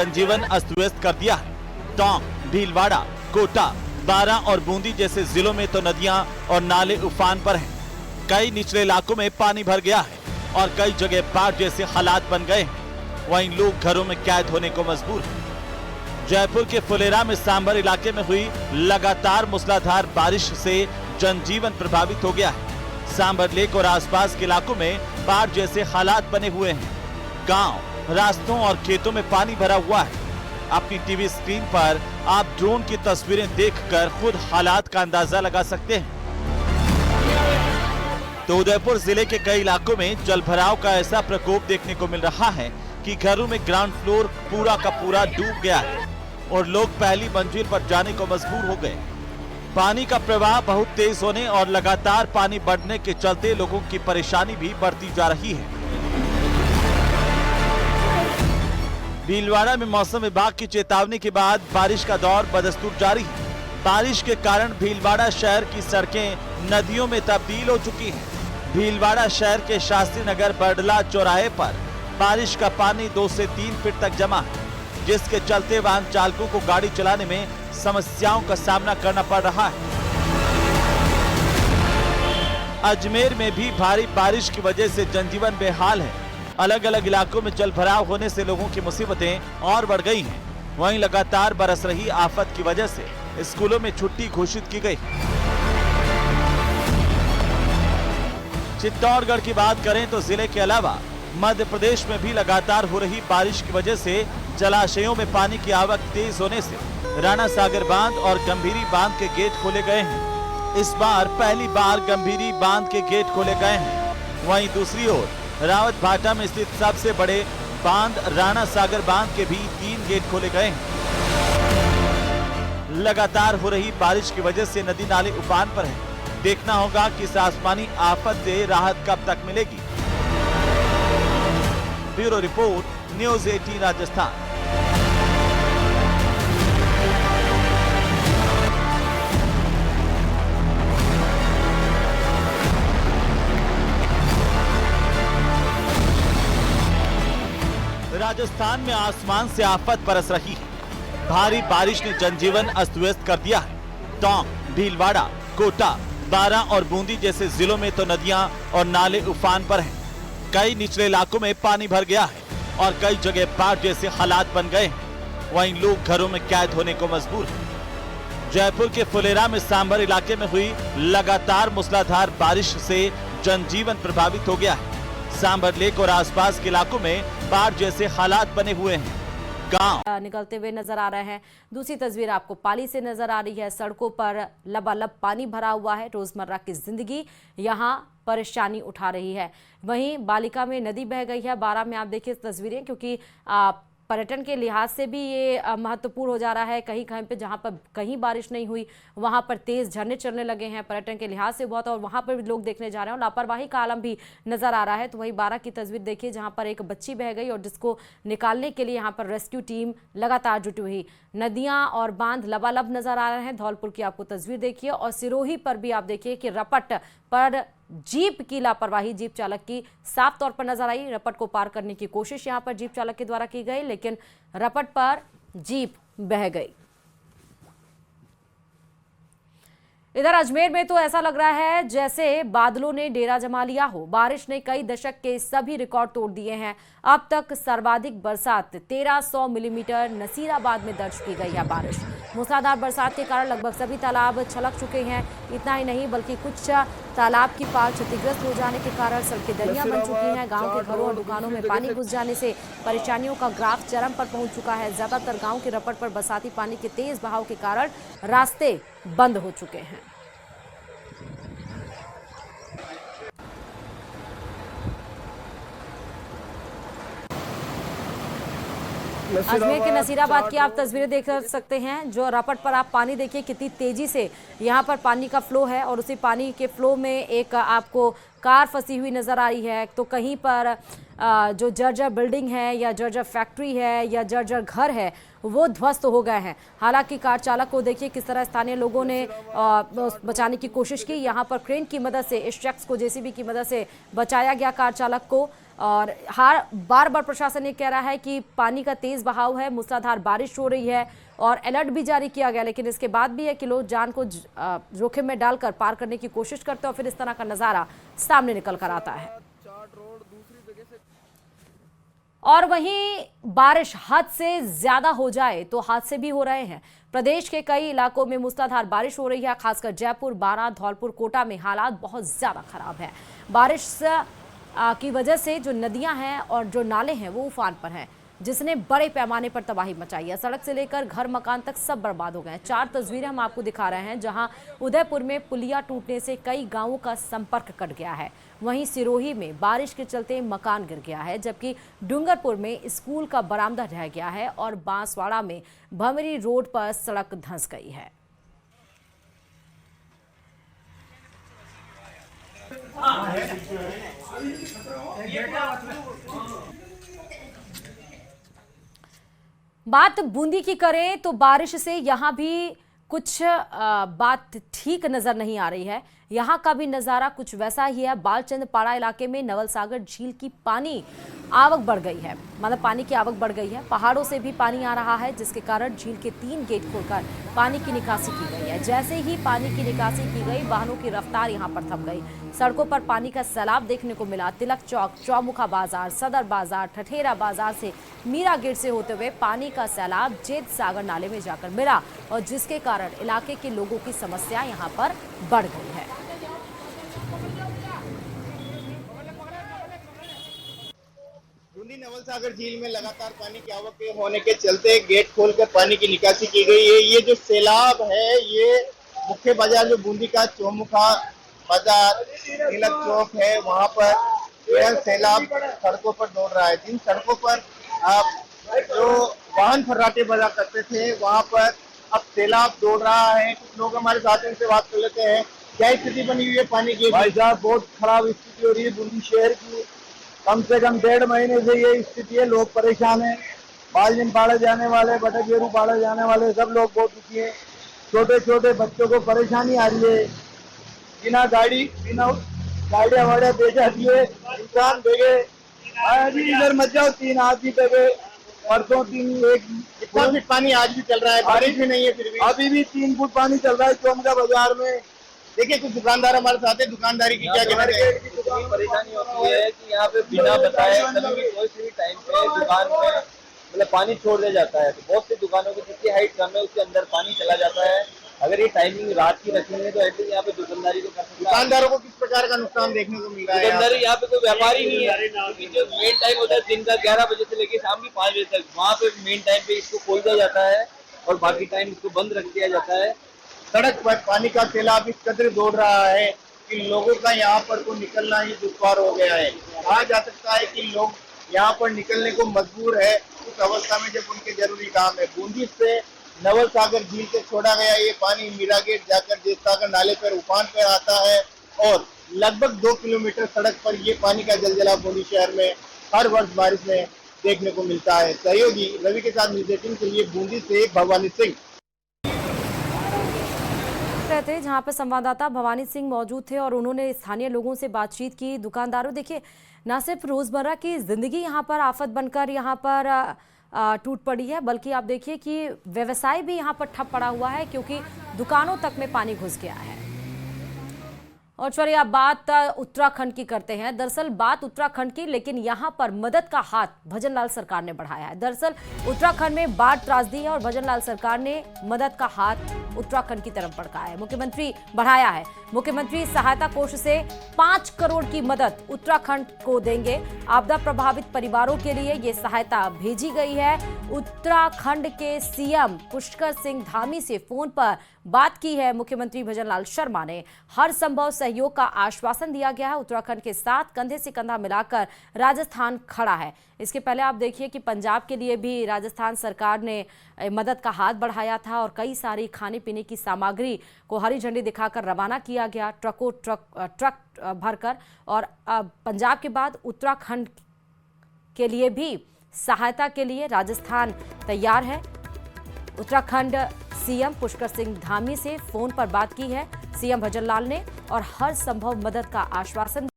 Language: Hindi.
जनजीवन अस्त व्यस्त कर दिया है। टोंक, भीलवाड़ा, कोटा, बारा और बूंदी जैसे जिलों में तो नदियां और नाले उफान पर हैं। कई निचले इलाकों में पानी भर गया है और कई जगह बाढ़ जैसे हालात बन गए हैं। वहीं लोग घरों में कैद होने को मजबूर हैं। जयपुर के फुलेरा में सांभर इलाके में हुई लगातार मूसलाधार बारिश से जनजीवन प्रभावित हो गया है। सांभर लेक और आसपास के इलाकों में बाढ़ जैसे हालात बने हुए हैं। गांव, रास्तों और खेतों में पानी भरा हुआ है। अपनी टीवी स्क्रीन पर आप ड्रोन की तस्वीरें देखकर खुद हालात का अंदाजा लगा सकते हैं। तो उदयपुर जिले के कई इलाकों में जलभराव का ऐसा प्रकोप देखने को मिल रहा है कि घरों में ग्राउंड फ्लोर पूरा का पूरा डूब गया है और लोग पहली मंजिल पर जाने को मजबूर हो गए। पानी का प्रवाह बहुत तेज होने और लगातार पानी बढ़ने के चलते लोगों की परेशानी भी बढ़ती जा रही है। भीलवाड़ा में मौसम विभाग की चेतावनी के बाद बारिश का दौर बदस्तूर जारी है। बारिश के कारण भीलवाड़ा शहर की सड़कें नदियों में तब्दील हो चुकी हैं। भीलवाड़ा शहर के शास्त्री नगर बरडला चौराहे पर बारिश का पानी 2 से 3 फीट तक जमा है, जिसके चलते वाहन चालकों को गाड़ी चलाने में समस्याओं का सामना करना पड़ रहा है। अजमेर में भी भारी बारिश की वजह से जनजीवन बेहाल है। अलग अलग इलाकों में जलभराव होने से लोगों की मुसीबतें और बढ़ गई हैं। वहीं लगातार बरस रही आफत की वजह से स्कूलों में छुट्टी घोषित की गई। चित्तौड़गढ़ की बात करें तो जिले के अलावा मध्य प्रदेश में भी लगातार हो रही बारिश की वजह से जलाशयों में पानी की आवक तेज होने से राणा सागर बांध और गंभीरी बांध के गेट खोले गए हैं। इस बार पहली बार गंभीरी बांध के गेट खोले गए हैं। वहीं दूसरी ओर रावत भाटा में स्थित सबसे बड़े बांध राणा सागर बांध के भी 3 गेट खोले गए हैं। लगातार हो रही बारिश की वजह से नदी नाले उफान पर हैं। देखना होगा कि इस आसमानी आफत से राहत कब तक मिलेगी। Bureau report, news 18 Rajasthan. Rajasthan में आसमान से आफत बरस रही है। भारी बारिश ने जनजीवन अस्त व्यस्त कर दिया है। टोंक, भीलवाड़ा, कोटा, बारा और बूंदी जैसे जिलों में तो नदियां और नाले उफान पर हैं। कई निचले इलाकों में पानी भर गया है और कई जगह बाढ़ जैसे हालात बन गए हैं। वहीं लोग घरों में कैद होने को मजबूर हैं। जयपुर के फुलेरा में सांभर इलाके में हुई लगातार मूसलाधार बारिश से जनजीवन प्रभावित हो गया है। सांभर लेक और आसपास के इलाकों में बाढ़ जैसे हालात बने हुए हैं। गांव निकलते हुए नजर आ रहे हैं। दूसरी तस्वीर आपको पाली से नजर आ रही है। सड़कों पर लबालब पानी भरा हुआ है। रोजमर्रा की जिंदगी यहां परेशानी उठा रही है। वहीं बालिका में नदी बह गई है। बारा में आप देखिए तस्वीरें, क्योंकि पर्यटन के लिहाज से भी ये महत्वपूर्ण हो जा रहा है। कहीं कहीं पे जहां पर कहीं बारिश नहीं हुई वहां पर तेज झरने चलने लगे हैं। पर्यटन के लिहाज से बहुत, और वहां पर भी लोग देखने जा रहे हैं और लापरवाही का आलम भी नजर आ रहा है। तो वही 12 की तस्वीर देखिए, जहां पर एक बच्ची बह गई और जिसको निकालने के लिए यहां पर रेस्क्यू टीम लगातार जुटी हुई। नदियां और बांध लबालब नजर आ रहे हैं। धौलपुर की आपको तस्वीर देखिए और सिरोही पर भी आप देखिए कि रपट पर जीप की लापरवाही जीप चालक की साफ तौर पर नजर आई। रपट को पार करने की कोशिश यहां पर जीप चालक के द्वारा की गई, लेकिन रपट पर जीप बह गई। इधर अजमेर में तो ऐसा लग रहा है जैसे बादलों ने डेरा जमा लिया हो। बारिश ने कई दशक के सभी रिकॉर्ड तोड़ दिए हैं। अब तक सर्वाधिक बरसात 1300 मिलीमीटर नसीराबाद में दर्ज की गई है। बारिश मूसलाधार बरसात के कारण लगभग सभी तालाब छलक चुके हैं। इतना ही नहीं बल्कि कुछ तालाब की पाल क्षतिग्रस्त हो जाने के कारण सड़कें दरियां बन चुकी हैं। गांव के घरों और दुकानों में पानी घुस जाने से परेशानियों का ग्राफ चरम पर पहुंच चुका है। ज्यादातर गांव के रपट पर बरसाती पानी के तेज बहाव के कारण रास्ते बंद हो चुके हैं। अजमेर के नसीराबाद की आप तस्वीरें देख सकते हैं। जो रपट पर आप पानी देखिए कितनी तेजी से यहाँ पर पानी का फ्लो है और उसी पानी के फ्लो में एक आपको कार फंसी हुई नजर आ रही है। तो कहीं पर जो जर्जर बिल्डिंग है या जर्जर फैक्ट्री है या जर्जर घर है वो ध्वस्त हो गए हैं। हालांकि कार चालक को देखिए किस तरह स्थानीय लोगों ने बचाने की कोशिश की। यहाँ पर क्रेन की मदद से, इस शख्स को जेसीबी की मदद से बचाया गया कार चालक को। और हर बार बार प्रशासन ये कह रहा है कि पानी का तेज बहाव है, मूसलाधार बारिश हो रही है और अलर्ट भी जारी किया गया, लेकिन इसके बाद भी है कि लोग जान को जोखिम में डालकर पार करने की कोशिश करते हैं और फिर इस तरह का नजारा सामने निकल कर आता है। और वहीं बारिश हद से ज्यादा हो जाए तो हादसे भी हो रहे हैं। प्रदेश के कई इलाकों में मूसलाधार बारिश हो रही है, खासकर जयपुर, बारां, धौलपुर, कोटा में हालात बहुत ज्यादा खराब है। बारिश की वजह से जो नदियां हैं और जो नाले हैं वो उफान पर हैं, जिसने बड़े पैमाने पर तबाही मचाई है। सड़क से लेकर घर मकान तक सब बर्बाद हो गए हैं। 4 तस्वीरें हम आपको दिखा रहे हैं, जहां उदयपुर में पुलिया टूटने से कई गांवों का संपर्क कट गया है। वहीं सिरोही में बारिश के चलते मकान गिर गया है, जबकि डूंगरपुर में स्कूल का बरामदा रह गया है और बांसवाड़ा में भमरी रोड पर सड़क धंस गई है। बात बूंदी की करें तो बारिश से यहां भी कुछ बात ठीक नजर नहीं आ रही है। यहां का भी नजारा कुछ वैसा ही है। बालचंद पाड़ा इलाके में नवल सागर झील की पानी आवक बढ़ गई है, मतलब पानी की आवक बढ़ गई है। पहाड़ों से भी पानी आ रहा है, जिसके कारण झील के 3 गेट खोलकर पानी की निकासी की गई है। जैसे ही पानी की निकासी की गई, वाहनों की रफ्तार यहां पर थम गई। सड़कों पर पानी का सैलाब देखने को मिला। तिलक चौक, चौमुखा बाजार, सदर बाजार, ठठेरा बाजार से मीरा गेट से होते हुए पानी का सैलाब जेत सागर नाले में जाकर मिला और जिसके कारण इलाके के लोगों की समस्या यहां पर बढ़ गई है। नवल सागर झील में लगातार पानी की आवक होने के चलते गेट खोलकर पानी की निकासी की गई है। ये जो सैलाब है, ये मुख्य बाजार जो बूंदी का चौमुखा बाजार, तिलक चौक है, वहां पर यह सैलाब सड़कों पर दौड़ रहा है। जिन सड़कों पर जो वाहन फर्राटे बजा करते थे, वहां पर अब सैलाब दौड़ रहा है। कुछ लोग हमारे साथ हैं, उनसे बात कर लेते हैं। क्या स्थिति बनी हुई है पानी की? भाई साहब, बहुत खराब स्थिति हो रही है बूंदी शहर की। कम से कम 1.5 महीने से ये स्थिति है, लोग परेशान हैं। बालजिन पाड़े जाने वाले, बटकेरू पाड़े जाने वाले सब लोग बहुत दुखी हैं। छोटे छोटे बच्चों को परेशानी आ रही है। बिना गाड़ियाँ वाड़ियाँ दे जाती है, इंसान देगे अभी इधर मत जाओ, 3 आदमी देगे परसों 1 कितना फीट पानी आज भी चल रहा है? बारिश भी नहीं है फिर भी अभी भी 3 फुट पानी चल रहा है चौमुखा बाजार में। देखिए, कुछ दुकानदार हमारे साथ है। दुकानदारी की क्या कहना है? परेशानी होती है कि यहाँ पे बिना बताए कभी भी कोई सी भी टाइम पे दुकान में मतलब पानी छोड़ दिया जाता है। तो बहुत सी दुकानों की जितनी हाइट कम है उसके अंदर पानी चला जाता है। अगर ये टाइमिंग रात की रखेंगे तो एटलीस्ट यहाँ पे दुकानदारी को कर सकते हैं। दुकानदारों को किस प्रकार का नुकसान देखने को मिल रहा है? दुकानदारी यहाँ पे कोई व्यापारी नहीं है, क्योंकि जो मेन टाइम होता है दिन का 11 बजे से लेकर शाम की 5 बजे तक, वहाँ पे मेन टाइम पे इसको खोल दिया जाता है और बाकी टाइम इसको बंद रख दिया जाता है। सड़क पर पानी का सैलाब इस कदर दौड़ रहा है कि लोगों का यहाँ पर को निकलना ही दुश्वार हो गया है। कहा जा सकता है कि लोग यहाँ पर निकलने को मजबूर है उस अवस्था में जब उनके जरूरी काम है। बूंदी से नवल सागर झील से छोड़ा गया ये पानी मीरा गेट जाकर जेत सागर नाले पर उफान पर आता है और लगभग 2 किलोमीटर सड़क पर ये पानी का जलजला बूंदी शहर में हर वर्ष बारिश में देखने को मिलता है। सहयोगी रवि के साथ न्यूज़ 18 के लिए बूंदी से भवानी सिंह थे, जहां पर संवाददाता भवानी सिंह मौजूद थे और उन्होंने स्थानीय लोगों से बातचीत की। दुकानदारों, देखिए, न सिर्फ रोजमर्रा की जिंदगी यहां पर आफत बनकर यहां पर टूट पड़ी है, बल्कि आप देखिए कि व्यवसाय भी यहां पर ठप पड़ा हुआ है, क्योंकि दुकानों तक में पानी घुस गया है। और चलिए अब बात उत्तराखंड की करते हैं। दरअसल बात उत्तराखंड की, लेकिन यहां पर मदद का हाथ भजनलाल सरकार ने बढ़ाया है। दरअसल उत्तराखंड में बाढ़ त्रासदी है और भजनलाल सरकार ने मदद का हाथ उत्तराखंड की तरफ बढ़ाया है। मुख्यमंत्री सहायता कोष से 5 करोड़ की मदद उत्तराखंड को देंगे। आपदा प्रभावित परिवारों के लिए ये सहायता भेजी गई है। उत्तराखंड के सीएम पुष्कर सिंह धामी से फोन पर बात की है मुख्यमंत्री भजनलाल शर्मा ने। हर संभव सहयोग का आश्वासन दिया गया है। उत्तराखंड के साथ कंधे से कंधा मिलाकर राजस्थान खड़ा है। इसके पहले आप देखिए कि पंजाब के लिए भी राजस्थान सरकार ने मदद का हाथ बढ़ाया था और कई सारी खाने पीने की सामग्री को हरी झंडी दिखाकर रवाना किया गया ट्रक भरकर। और पंजाब के बाद उत्तराखंड के लिए भी सहायता के लिए राजस्थान तैयार है। उत्तराखंड सीएम पुष्कर सिंह धामी से फोन पर बात की है सीएम भजनलाल ने और हर संभव मदद का आश्वासन